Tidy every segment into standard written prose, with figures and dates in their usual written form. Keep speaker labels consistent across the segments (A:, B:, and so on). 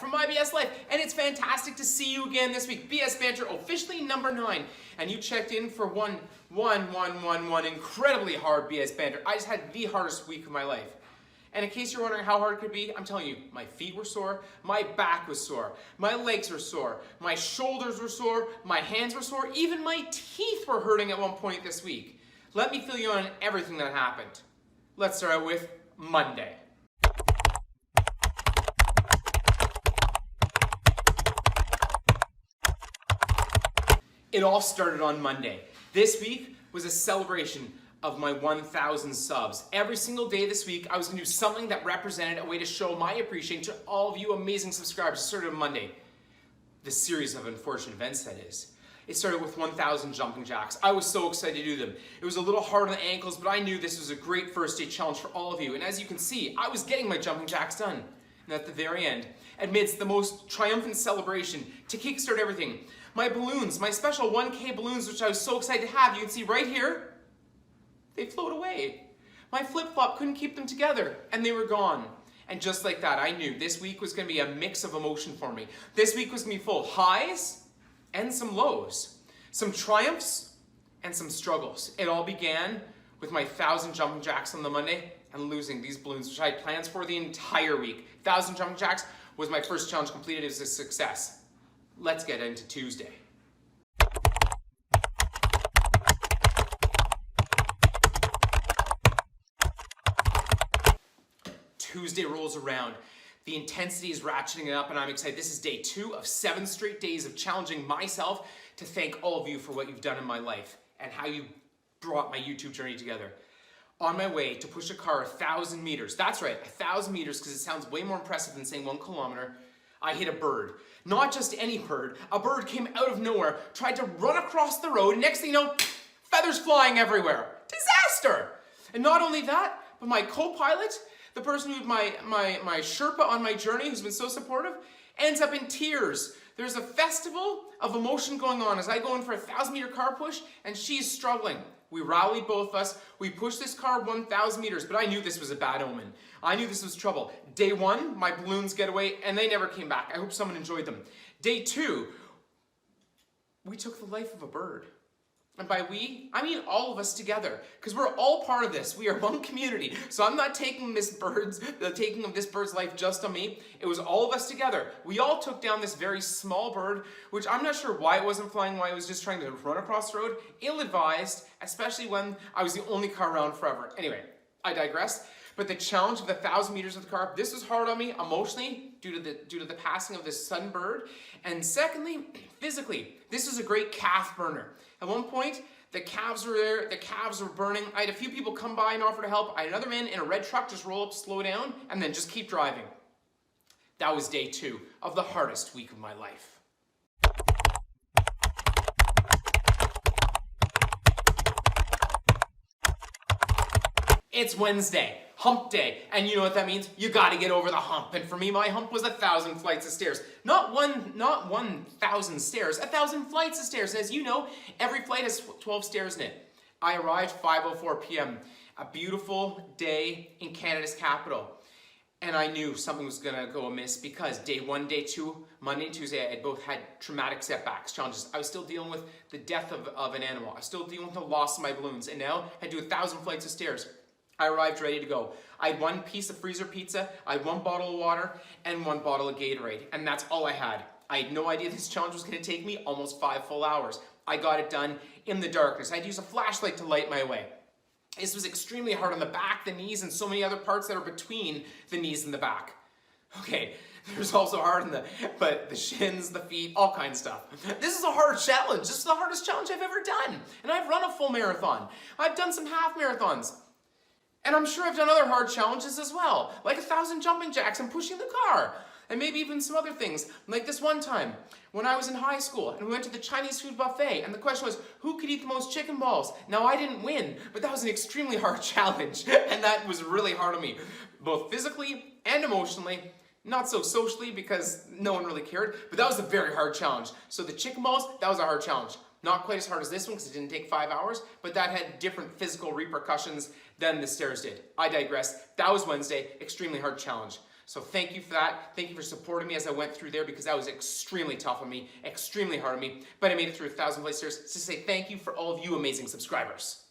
A: from myBSlife, and it's fantastic to see you again this week. BS Banter officially number 9, and you checked in for one incredibly hard BS Banter. I just had the hardest week of my life. And in case you're wondering how hard it could be, I'm telling you, my feet were sore, my back was sore, my legs were sore, my shoulders were sore, my hands were sore, even my teeth were hurting at one point this week. Let me fill you in on everything that happened. Let's start out with Monday. It all started on Monday. This week was a celebration of my 1,000 subs. Every single day this week, I was gonna do something that represented a way to show my appreciation to all of you amazing subscribers. It started on Monday. The series of unfortunate events, that is. It started with 1,000 jumping jacks. I was so excited to do them. It was a little hard on the ankles, but I knew this was a great first day challenge for all of you. And as you can see, I was getting my jumping jacks done. And at the very end, amidst the most triumphant celebration to kickstart everything, my balloons, my special 1K balloons, which I was so excited to have, you can see right here, they float away. My flip-flop couldn't keep them together, and they were gone. And just like that, I knew this week was gonna be a mix of emotion for me. This week was gonna be full of highs and some lows, some triumphs and some struggles. It all began with my 1,000 jumping jacks on the Monday and losing these balloons, which I had plans for the entire week. 1,000 jumping jacks was my first challenge completed. It was a success. Let's get into Tuesday. Tuesday rolls around. The intensity is ratcheting up and I'm excited. This is day 2 of 7 straight days of challenging myself to thank all of you for what you've done in my life and how you brought my YouTube journey together. On my way to push a car 1,000 meters, that's right, 1,000 meters, because it sounds way more impressive than saying 1 kilometer, I hit a bird. Not just any bird. A bird came out of nowhere, tried to run across the road, and next thing you know, feathers flying everywhere. Disaster! And not only that, but my co-pilot, the person who's my Sherpa on my journey, who's been so supportive, ends up in tears. There's a festival of emotion going on as I go in for a 1,000-meter car push, and she's struggling. We rallied both of us. We pushed this car 1,000 meters, but I knew this was a bad omen. I knew this was trouble. Day 1, my balloons get away, and they never came back. I hope someone enjoyed them. Day 2, we took the life of a bird. And by we, I mean all of us together, because we're all part of this. We are one community. So I'm not taking the taking of this bird's life just on me. It was all of us together. We all took down this very small bird, which I'm not sure why it wasn't flying, why it was just trying to run across the road. Ill-advised, especially when I was the only car around forever. Anyway, I digress. But the challenge of the 1,000 meters of the car, this was hard on me emotionally due to the passing of this sun bird. And secondly, physically, this was a great calf burner. At one point, the calves were there, the calves were burning. I had a few people come by and offer to help. I had another man in a red truck just roll up, slow down, and then just keep driving. That was day 2 of the hardest week of my life. It's Wednesday, hump day, and you know what that means? You gotta get over the hump. And for me, my hump was 1,000 flights of stairs. Not 1,000 stairs, 1,000 flights of stairs. As you know, every flight has 12 stairs in it. I arrived 5:04 p.m., a beautiful day in Canada's capital. And I knew something was gonna go amiss because day 1, day 2, Monday and Tuesday, I had both had traumatic setbacks, challenges. I was still dealing with the death of an animal. I was still dealing with the loss of my balloons. And now I had to do 1,000 flights of stairs. I arrived ready to go. I had 1 piece of freezer pizza, I had 1 bottle of water, and 1 bottle of Gatorade. And that's all I had. I had no idea this challenge was gonna take me almost 5 full hours. I got it done in the darkness. I had to use a flashlight to light my way. This was extremely hard on the back, the knees, and so many other parts that are between the knees and the back. Okay, there's also hard in the shins, the feet, all kinds of stuff. This is a hard challenge. This is the hardest challenge I've ever done. And I've run a full marathon. I've done some half marathons. And I'm sure I've done other hard challenges as well, like 1,000 jumping jacks and pushing the car, and maybe even some other things, like this one time when I was in high school and we went to the Chinese food buffet, and the question was, who could eat the most chicken balls? Now, I didn't win, but that was an extremely hard challenge, and that was really hard on me, both physically and emotionally. Not so socially because no one really cared, but that was a very hard challenge. So the chicken balls, that was a hard challenge. Not quite as hard as this one because it didn't take 5 hours, but that had different physical repercussions than the stairs did. I digress. That was Wednesday, extremely hard challenge. So thank you for that. Thank you for supporting me as I went through there, because that was extremely tough on me, extremely hard on me, but I made it through 1,000 play stairs. To say thank you for all of you amazing subscribers.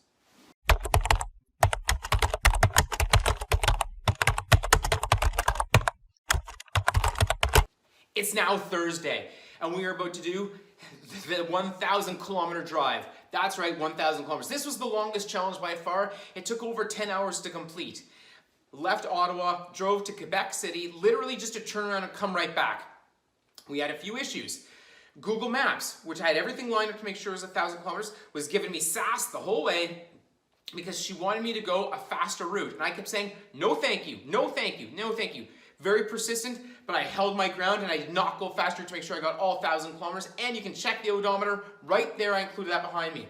A: It's now Thursday, and we are about to do the 1,000 kilometer drive. That's right, 1,000 kilometers. This was the longest challenge by far. It took over 10 hours to complete. Left Ottawa, drove to Quebec City, literally just to turn around and come right back. We had a few issues. Google Maps, which I had everything lined up to make sure it was 1,000 kilometers, was giving me sass the whole way because she wanted me to go a faster route. And I kept saying, no thank you, no thank you, no thank you. Very persistent, but I held my ground and I did not go faster to make sure I got all 1,000 kilometers. And you can check the odometer right there. I included that behind me.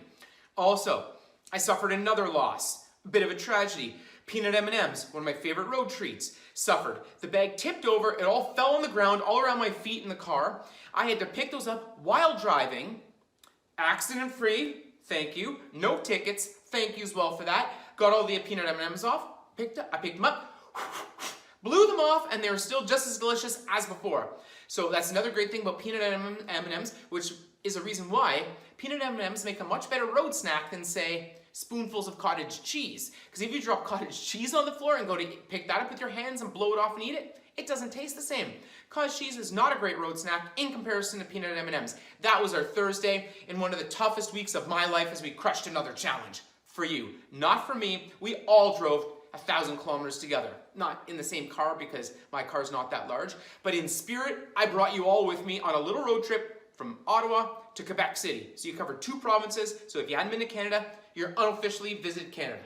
A: Also, I suffered another loss, a bit of a tragedy. Peanut M&Ms, one of my favorite road treats, suffered. The bag tipped over, it all fell on the ground all around my feet in the car. I had to pick those up while driving. Accident free, thank you. No tickets, thank you as well for that. Got all the peanut M&Ms off, I picked them up, blew them off, and they were still just as delicious as before. So that's another great thing about peanut M&Ms, which is a reason why peanut M&Ms make a much better road snack than, say, spoonfuls of cottage cheese. Because if you drop cottage cheese on the floor and go to pick that up with your hands and blow it off and eat it, it doesn't taste the same. Cottage cheese is not a great road snack in comparison to peanut M&Ms. That was our Thursday in one of the toughest weeks of my life as we crushed another challenge. For you, not for me. We all drove 1,000 kilometers together. Not in the same car because my car's not that large, but in spirit, I brought you all with me on a little road trip from Ottawa to Quebec City. So you covered 2 provinces, so if you hadn't been to Canada, you're unofficially visited Canada.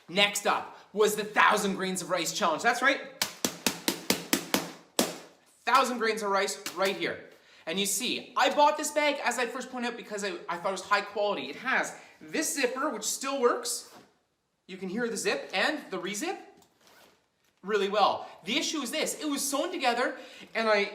A: Next up was the 1,000 grains of rice challenge. That's right. 1,000 grains of rice right here. And you see, I bought this bag, as I first pointed out, because I thought it was high quality. It has this zipper, which still works. You can hear the zip and the rezip really well. The issue is this, it was sewn together and I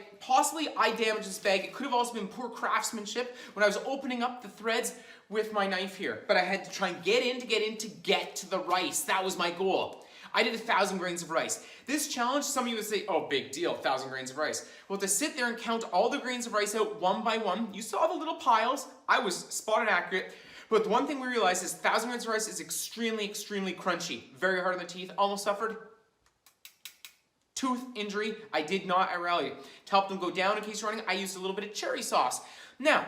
A: damaged this bag. It could have also been poor craftsmanship when I was opening up the threads with my knife here. But I had to try and get to the rice. That was my goal. I did 1,000 grains of rice. This challenge, some of you would say, oh, big deal, 1,000 grains of rice. Well, to sit there and count all the grains of rice out one by one, you saw the little piles. I was spot on accurate. But the one thing we realized is 1,000 grains of rice is extremely, extremely crunchy. Very hard on the teeth. Almost suffered tooth injury. I did not. I rallied. To help them go down in case you're running, I used a little bit of cherry sauce. Now,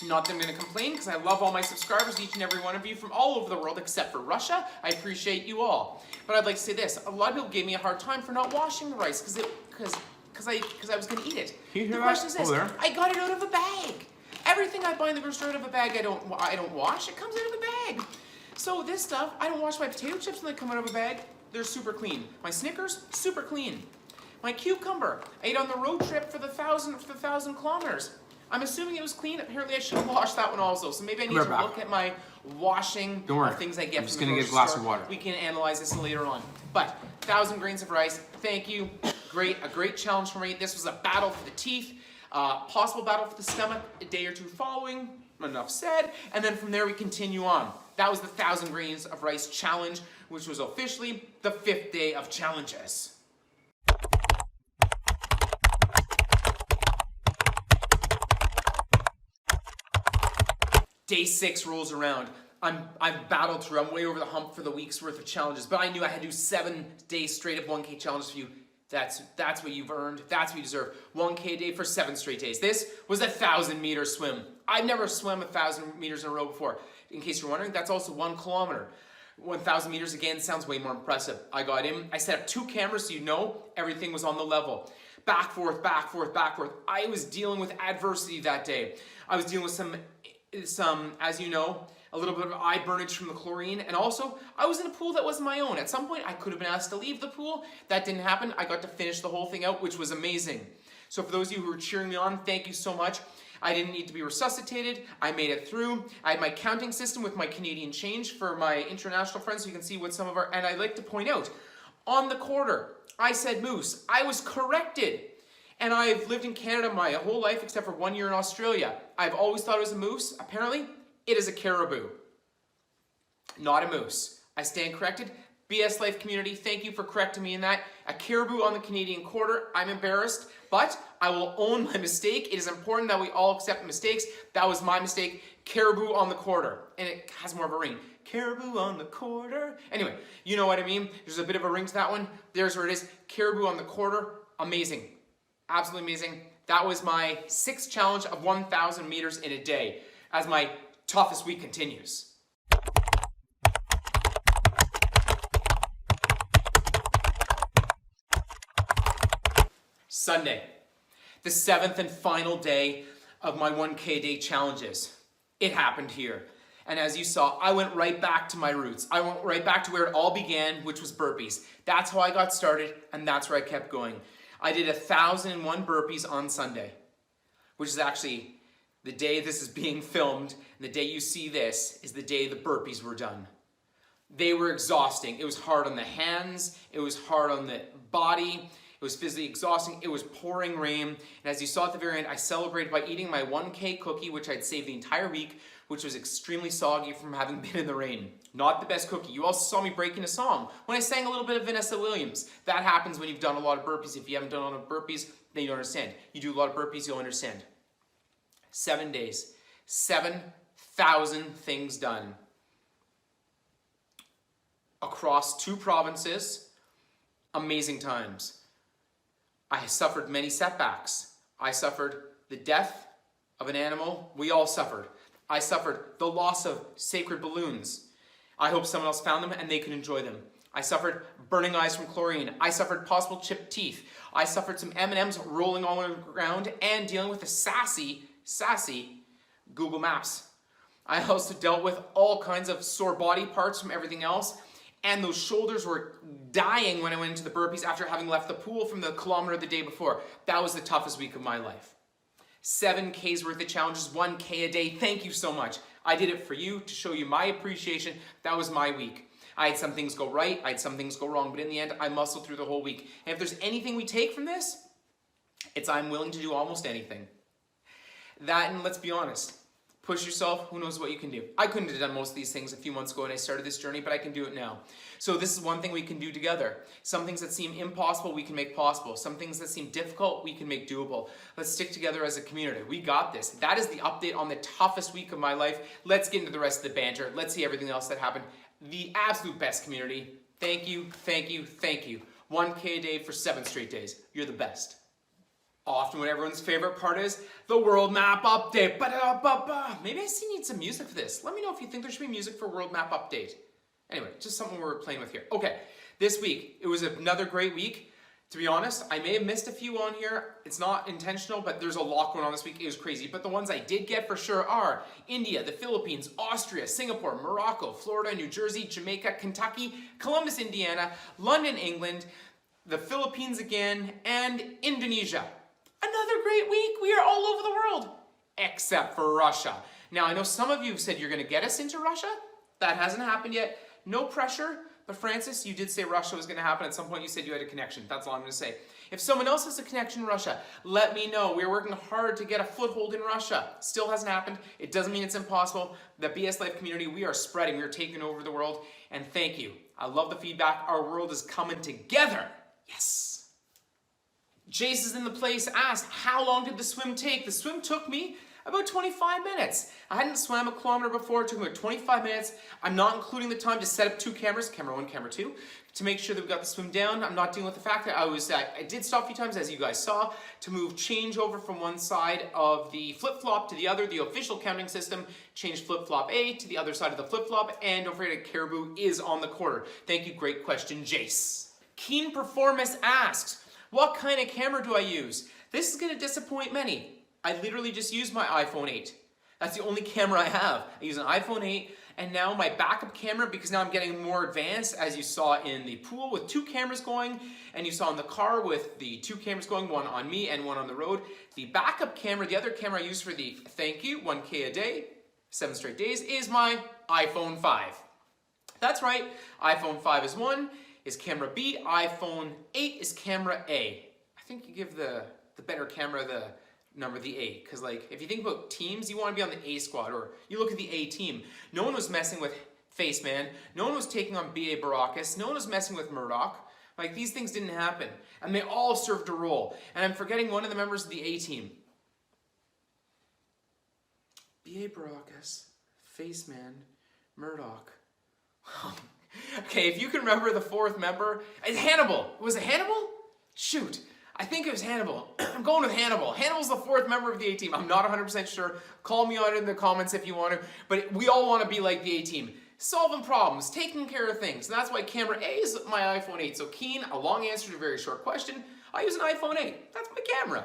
A: not that I'm going to complain because I love all my subscribers, each and every one of you from all over the world except for Russia. I appreciate you all. But I'd like to say this. A lot of people gave me a hard time for not washing the rice because I was going to eat it.
B: Can you hear
A: the
B: that?
A: question is this.
B: There.
A: I got it out of a bag. Everything I buy in the grocery out of a bag I don't wash. It comes out of a bag. So this stuff, I don't wash my potato chips when they come out of a bag. They're super clean. My Snickers, super clean. My cucumber, I ate on the road trip for the 1,000 kilometers. I'm assuming it was clean. Apparently I should have washed that one also. So maybe I need to look at my washing of things I get from the grocery store. I'm just going to get a glass of water. We can analyze this later on. But 1,000 grains of rice, thank you. A great challenge for me. This was a battle for the teeth. Possible battle for the stomach a day or two following, enough said, and then from there we continue on. That was the 1,000 grains of rice challenge, which was officially the 5th day of challenges. Day 6 rolls around. I've battled through, I'm way over the hump for the week's worth of challenges, but I knew I had to do 7 days straight of 1K challenges for you. That's what you've earned. That's what you deserve. 1K a day for 7 straight days. This was a 1,000-meter swim. I've never swum 1,000 meters in a row before. In case you're wondering, that's also 1 kilometer. 1,000 meters again sounds way more impressive. I got in. I set up 2 cameras so you know everything was on the level. Back, forth, back, forth, back, forth. I was dealing with adversity that day. I was dealing with some, as you know, a little bit of eye burnage from the chlorine, and also I was in a pool that wasn't my own. At some point I could have been asked to leave the pool. That didn't happen. I got to finish the whole thing out, which was amazing. So for those of you who are cheering me on, thank you so much. I didn't need to be resuscitated. I made it through. I had my counting system with my Canadian change for my international friends so you can see what some of our, and I'd like to point out, on the quarter, I said moose. I was corrected. And I've lived in Canada my whole life except for 1 year in Australia. I've always thought it was a moose. Apparently, it is a caribou, not a moose. I stand corrected. BSLife community, thank you for correcting me in that. A caribou on the Canadian quarter. I'm embarrassed, but I will own my mistake. It is important that we all accept mistakes. That was my mistake. Caribou on the quarter. And it has more of a ring. Caribou on the quarter. Anyway, you know what I mean. There's a bit of a ring to that one. There's where it is. Caribou on the quarter. Amazing. Absolutely amazing. That was my 6th challenge of 1,000 meters in a day as my toughest week continues. Sunday, the 7th and final day of my 1K day challenges. It happened here. And as you saw, I went right back to my roots. I went right back to where it all began, which was burpees. That's how I got started, and that's where I kept going. I did 1,001 burpees on Sunday, which is actually the day this is being filmed, and the day you see this is the day the burpees were done. They were exhausting. It was hard on the hands. It was hard on the body. It was physically exhausting. It was pouring rain. And as you saw at the very end, I celebrated by eating my 1K cookie, which I'd saved the entire week, which was extremely soggy from having been in the rain. Not the best cookie. You also saw me breaking a song when I sang a little bit of Vanessa Williams. That happens when you've done a lot of burpees. If you haven't done a lot of burpees, then you don't understand. You do a lot of burpees, you'll understand. 7 days. 7,000 things done. Across 2 provinces. Amazing times. I suffered many setbacks. I suffered the death of an animal. We all suffered. I suffered the loss of sacred balloons. I hope someone else found them and they could enjoy them. I suffered burning eyes from chlorine. I suffered possible chipped teeth. I suffered some M&Ms rolling all over the ground and dealing with the sassy Google Maps. I also dealt with all kinds of sore body parts from everything else. And those shoulders were dying when I went into the burpees after having left the pool from the kilometer the day before. That was the toughest week of my life. 7Ks worth of challenges, 1K a day. Thank you so much. I did it for you to show you my appreciation. That was my week. I had some things go right, I had some things go wrong, but in the end, I muscled through the whole week. And if there's anything we take from this, it's I'm willing to do almost anything. That, and let's be honest, push yourself, who knows what you can do. I couldn't have done most of these things a few months ago when I started this journey, but I can do it now. So this is one thing we can do together. Some things that seem impossible, we can make possible. Some things that seem difficult, we can make doable. Let's stick together as a community. We got this. That is the update on the toughest week of my life. Let's get into the rest of the banter. Let's see everything else that happened. The absolute best community. Thank you, thank you, thank you. 1K a day for 7 straight days. You're the best. Often what everyone's favorite part is the world map update. Maybe I still need some music for this. Let me know if you think there should be music for world map update. Anyway, just something we're playing with here. Okay, this week, it was another great week. To be honest, I may have missed a few on here. It's not intentional, but there's a lot going on this week. It was crazy. But the ones I did get for sure are India, the Philippines, Austria, Singapore, Morocco, Florida, New Jersey, Jamaica, Kentucky, Columbus, Indiana, London, England, the Philippines again, and Indonesia. Another great week. We are all over the world, except for Russia. Now, I know some of you have said you're going to get us into Russia. That hasn't happened yet. No pressure. But Francis, you did say Russia was going to happen at some point. You said you had a connection. That's all I'm going to say. If someone else has a connection in Russia, let me know. We're working hard to get a foothold in Russia. Still hasn't happened. It doesn't mean it's impossible. The BSLife community, we are spreading. We are taking over the world. And thank you. I love the feedback. Our world is coming together. Yes. Jace is in the place, asked, how long did the swim take? The swim took me about 25 minutes. I hadn't swam a kilometer before. It took me about 25 minutes. I'm not including the time to set up 2 cameras, camera 1, camera 2, to make sure that we got the swim down. I'm not dealing with the fact that I did stop a few times, as you guys saw, to move change over from one side of the flip-flop to the other, the official counting system, change flip-flop A to the other side of the flip-flop, and don't forget, caribou is on the quarter. Thank you, great question, Jace. Keen Performance asks, what kind of camera do I use? This is going to disappoint many. I literally just use my iPhone 8. That's the only camera I have. I use an iPhone 8, and now my backup camera, because now I'm getting more advanced, as you saw in the pool with 2 cameras going, and you saw in the car with the 2 cameras going, one on me and one on the road. The backup camera, the other camera I use for the thank you, 1K a day, 7 straight days, is my iPhone 5. That's right, iPhone 5 is 1, is camera B, iPhone 8 is camera A. I think you give the the better camera, the number, the A. Because like, if you think about teams, you want to be on the A squad, or you look at the A team. No one was messing with Faceman. No one was taking on B.A. Baracus. No one was messing with Murdoch. Like, these things didn't happen. And they all served a role. And I'm forgetting one of the members of the A team. B.A. Baracus, Faceman, Murdoch. Okay, if you can remember the fourth member, it's Hannibal. Was it Hannibal? Shoot, I think it was Hannibal. I'm going with Hannibal. Hannibal's the fourth member of the A team. I'm not 100% sure. Call me on it in the comments if you want to. But we all want to be like the A team. Solving problems, taking care of things. And that's why camera A is my iPhone 8. So Keen, a long answer to a very short question. I use an iPhone 8. That's my camera.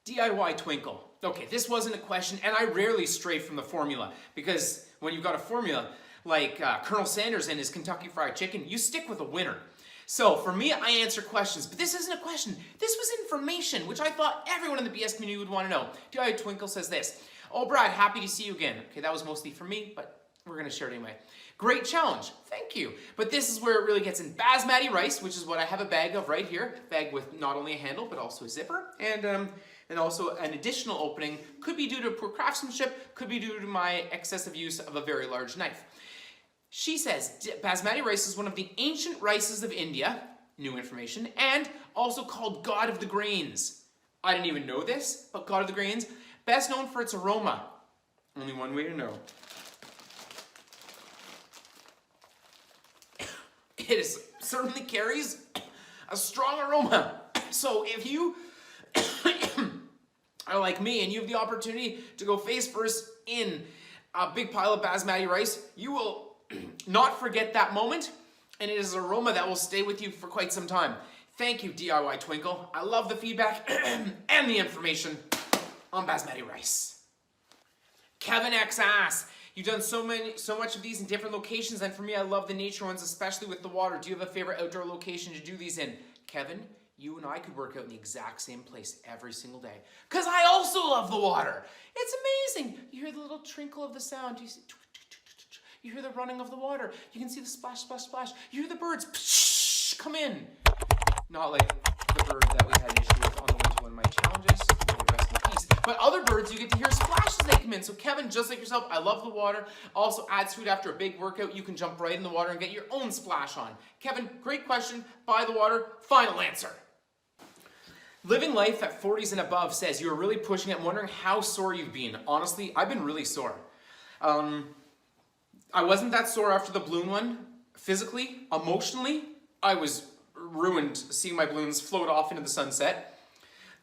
A: DIY twinkle. Okay, this wasn't a question, and I rarely stray from the formula, because when you've got a formula like Colonel Sanders and his Kentucky Fried Chicken, you stick with a winner. So for me, I answer questions, but this isn't a question. This was information, which I thought everyone in the BS community would want to know. DIY Twinkle says this. Oh, Brad, happy to see you again. Okay, that was mostly for me, but we're going to share it anyway. Great challenge. Thank you. But this is where it really gets in. Basmati rice, which is what I have a bag of right here. Bag with not only a handle, but also a zipper. And also an additional opening. Could be due to poor craftsmanship. Could be due to my excessive use of a very large knife. She says, Basmati rice is one of the ancient rices of India. New information. And also called God of the Grains. I didn't even know this, but God of the Grains. Best known for its aroma. Only one way to know. It certainly carries a strong aroma. So if you are like me and you have the opportunity to go face first in a big pile of basmati rice, you will not forget that moment, and it is an aroma that will stay with you for quite some time. Thank you, DIY Twinkle. I love the feedback and the information on basmati rice. Kevin X asks, you've done so much of these in different locations, and for me, I love the nature ones, especially with the water. Do you have a favorite outdoor location to do these in? Kevin, you and I could work out in the exact same place every single day, because I also love the water. It's amazing. You hear the little trickle of the sound. You hear the running of the water. You can see the splash, splash, splash. You hear the birds come in. Not like the bird that we had an issue with on the way to one of my challenges. Rest in peace. But other birds, you get to hear splashes as they come in. So Kevin, just like yourself, I love the water. Also adds to it after a big workout. You can jump right in the water and get your own splash on. Kevin, great question. By the water. Final answer. Living life at 40s and above says you're really pushing it. I'm wondering how sore you've been. Honestly, I've been really sore. I wasn't that sore after the balloon one. Physically, emotionally, I was ruined seeing my balloons float off into the sunset.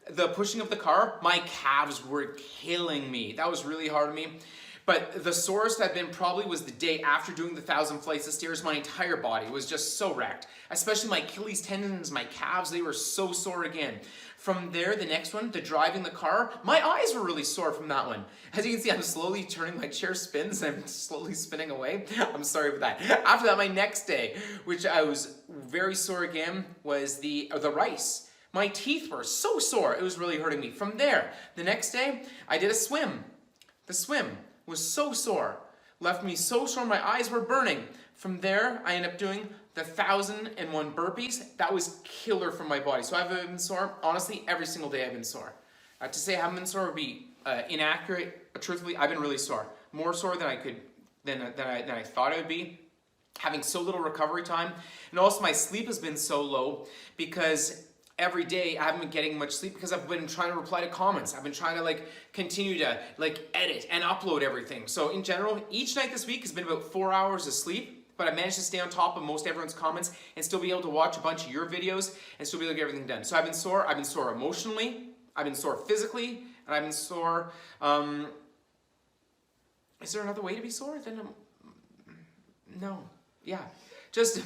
A: The pushing of the car, my calves were killing me. That was really hard on me. But the sorest I've been probably was the day after doing the 1,000 flights of stairs. My entire body was just so wrecked. Especially my Achilles tendons, my calves, they were so sore again. From there, the next one, the driving the car, my eyes were really sore from that one. As you can see, I'm slowly turning, my chair spins, I'm slowly spinning away. I'm sorry for that. After that, my next day, which I was very sore again, was the rice. My teeth were so sore, it was really hurting me. From there, the next day, I did a swim. The swim was so sore, left me so sore, my eyes were burning. From there, I ended up doing the 1,001 burpees. That was killer for my body. So I've been sore, honestly, every single day I've been sore. To say I haven't been sore would be inaccurate, but truthfully, I've been really sore. More sore than I thought I would be. Having so little recovery time. And also my sleep has been so low because every day I haven't been getting much sleep because I've been trying to reply to comments. I've been trying to continue to edit and upload everything. So in general, each night this week has been about 4 hours of sleep, but I managed to stay on top of most everyone's comments and still be able to watch a bunch of your videos and still be able to get everything done. So I've been sore emotionally, I've been sore physically, and I've been sore, is there another way to be sore? No, yeah.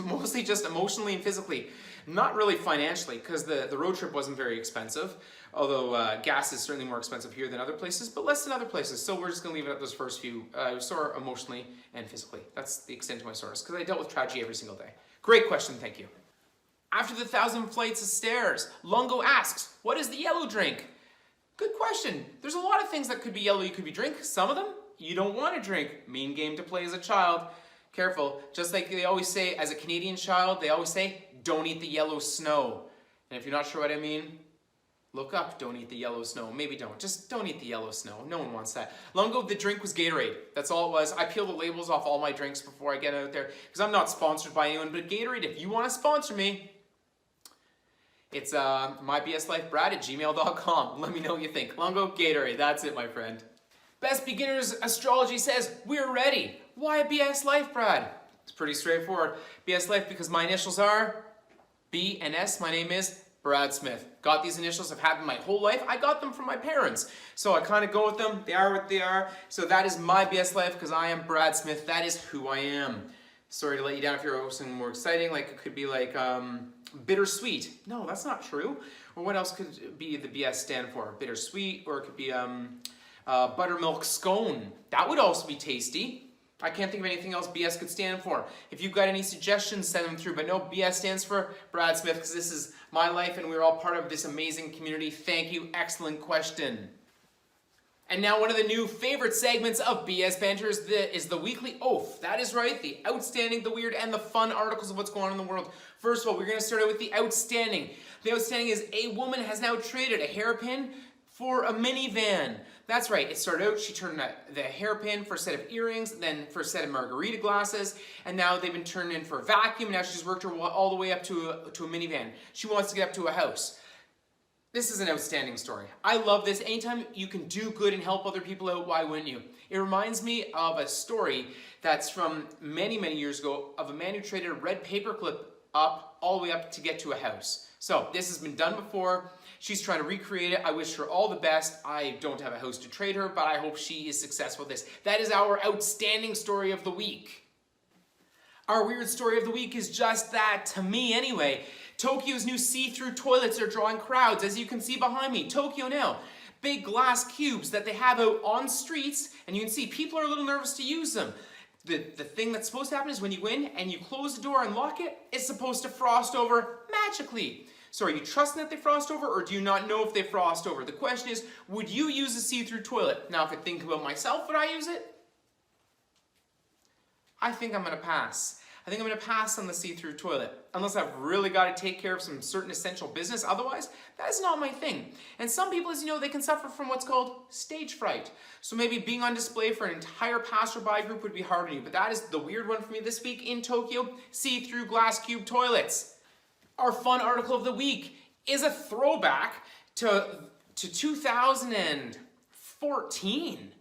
A: Mostly just emotionally and physically. Not really financially, because the road trip wasn't very expensive, although gas is certainly more expensive here than other places, but less than other places. So we're just going to leave it at those first few. Sore emotionally and physically. That's the extent of my soreness, because I dealt with tragedy every single day. Great question, thank you. After the 1,000 flights of stairs, Lungo asks, what is the yellow drink? Good question. There's a lot of things that could be yellow you could be drink. Some of them you don't want to drink. Mean game to play as a child. Careful. Just like they always say, as a Canadian child, they always say, don't eat the yellow snow. And if you're not sure what I mean, look up, don't eat the yellow snow. Maybe don't, just don't eat the yellow snow. No one wants that. Long ago, the drink was Gatorade. That's all it was. I peel the labels off all my drinks before I get out there because I'm not sponsored by anyone, but Gatorade, if you want to sponsor me, it's myBSlifeBrad@gmail.com. Let me know what you think. Long ago, Gatorade. That's it, my friend. Best Beginners Astrology says, we're ready. Why BS Life, Brad? It's pretty straightforward. BS Life because my initials are B and S. My name is Brad Smith. Got these initials. I've had them my whole life. I got them from my parents. So I kind of go with them. They are what they are. So that is my BS Life because I am Brad Smith. That is who I am. Sorry to let you down if you're something more exciting. Like it could be like bittersweet. No, that's not true. Or what else could be the BS stand for? Bittersweet, or it could be buttermilk scone. That would also be tasty. I can't think of anything else BS could stand for. If you've got any suggestions, send them through. But no, BS stands for Brad Smith because this is my life and we're all part of this amazing community. Thank you. Excellent question. And now one of the new favorite segments of BS Banter is the weekly oath. That is right, the outstanding, the weird, and the fun articles of what's going on in the world. First of all, we're going to start out with the outstanding. The outstanding is a woman has now traded a hairpin for a minivan. That's right, it started out, she turned the hairpin for a set of earrings, then for a set of margarita glasses, and now they've been turned in for a vacuum, and now she's worked her all the way up to a minivan. She wants to get up to a house. This is an outstanding story. I love this. Anytime you can do good and help other people out, why wouldn't you? It reminds me of a story that's from many, many years ago of a man who traded a red paperclip up all the way up to get to a house. So this has been done before. She's trying to recreate it. I wish her all the best. I don't have a house to trade her, but I hope she is successful with this. That is our outstanding story of the week. Our weird story of the week is just that, to me anyway. Tokyo's new see-through toilets are drawing crowds, as you can see behind me. Tokyo now. Big glass cubes that they have out on streets, and you can see people are a little nervous to use them. The thing that's supposed to happen is when you go in and you close the door and lock it, it's supposed to frost over magically. So are you trusting that they frost over, or do you not know if they frost over? The question is, would you use a see-through toilet? Now, if I think about myself, would I use it? I think I'm going to pass. I think I'm going to pass on the see-through toilet, unless I've really got to take care of some certain essential business. Otherwise, that is not my thing. And some people, as you know, they can suffer from what's called stage fright. So maybe being on display for an entire passerby group would be hard on you. But that is the weird one for me this week in Tokyo, see-through glass cube toilets. Our fun article of the week is a throwback to 2014.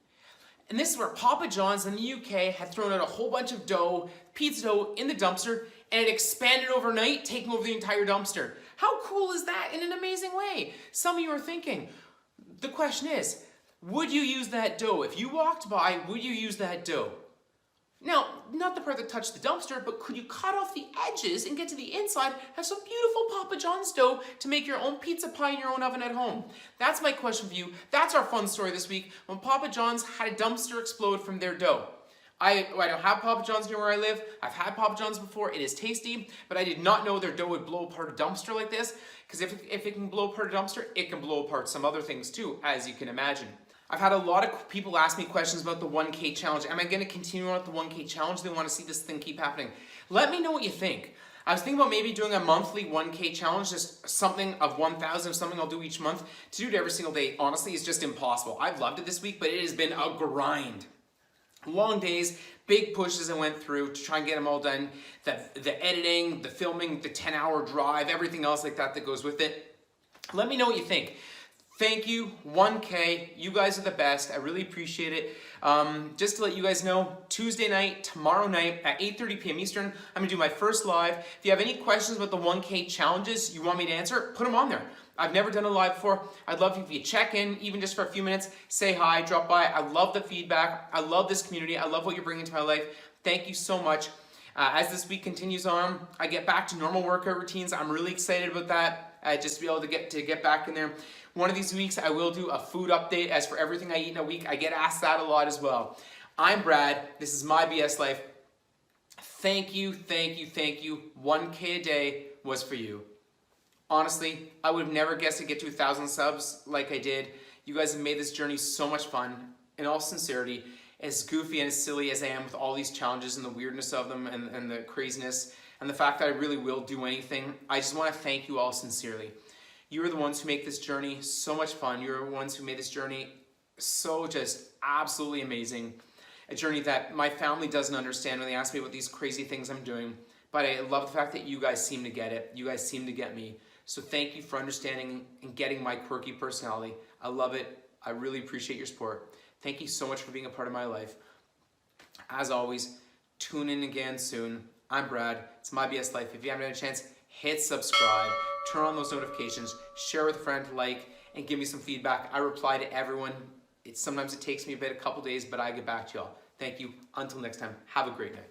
A: And this is where Papa John's in the UK had thrown out a whole bunch of dough, pizza dough, in the dumpster, and it expanded overnight, taking over the entire dumpster. How cool is that in an amazing way? Some of you are thinking, the question is, would you use that dough? If you walked by, would you use that dough? Now, not the part that touched the dumpster, but could you cut off the edges and get to the inside, have some beautiful Papa John's dough to make your own pizza pie in your own oven at home? That's my question for you. That's our fun story this week, when Papa John's had a dumpster explode from their dough. I don't have Papa John's near where I live. I've had Papa John's before. It is tasty, but I did not know their dough would blow apart a dumpster like this, because if it can blow apart a dumpster, it can blow apart some other things too, as you can imagine. I've had a lot of people ask me questions about the 1K challenge. Am I going to continue on with the 1K challenge? They want to see this thing keep happening. Let me know what you think. I was thinking about maybe doing a monthly 1K challenge, just something of 1,000, something I'll do each month. To do it every single day, honestly, is just impossible. I've loved it this week, but it has been a grind. Long days, big pushes I went through to try and get them all done. The editing, the filming, the 10-hour drive, everything else like that goes with it. Let me know what you think. Thank you, 1K. You guys are the best. I really appreciate it. Just to let you guys know, Tuesday night, tomorrow night at 8:30 p.m. Eastern, I'm going to do my first live. If you have any questions about the 1K challenges you want me to answer, put them on there. I've never done a live before. I'd love if you check in, even just for a few minutes, say hi, drop by. I love the feedback. I love this community. I love what you're bringing to my life. Thank you so much. As this week continues on, I get back to normal workout routines. I'm really excited about that. Just to be able to get back in there. One of these weeks, I will do a food update. As for everything I eat in a week, I get asked that a lot as well. I'm Brad. This is my BS Life. Thank you, thank you, thank you. 1K a day was for you. Honestly, I would have never guessed to get to 1,000 subs like I did. You guys have made this journey so much fun. In all sincerity, as goofy and as silly as I am with all these challenges and the weirdness of them and the craziness and the fact that I really will do anything, I just want to thank you all sincerely. You are the ones who make this journey so much fun. You're the ones who made this journey so just absolutely amazing. A journey that my family doesn't understand when they ask me what these crazy things I'm doing. But I love the fact that you guys seem to get it. You guys seem to get me. So thank you for understanding and getting my quirky personality. I love it. I really appreciate your support. Thank you so much for being a part of my life. As always, tune in again soon. I'm Brad. It's myBSlife. If you haven't had a chance, hit subscribe. Turn on those notifications. Share with a friend, like, and give me some feedback. I reply to everyone. Sometimes it takes me a couple days, but I get back to y'all. Thank you. Until next time, have a great night.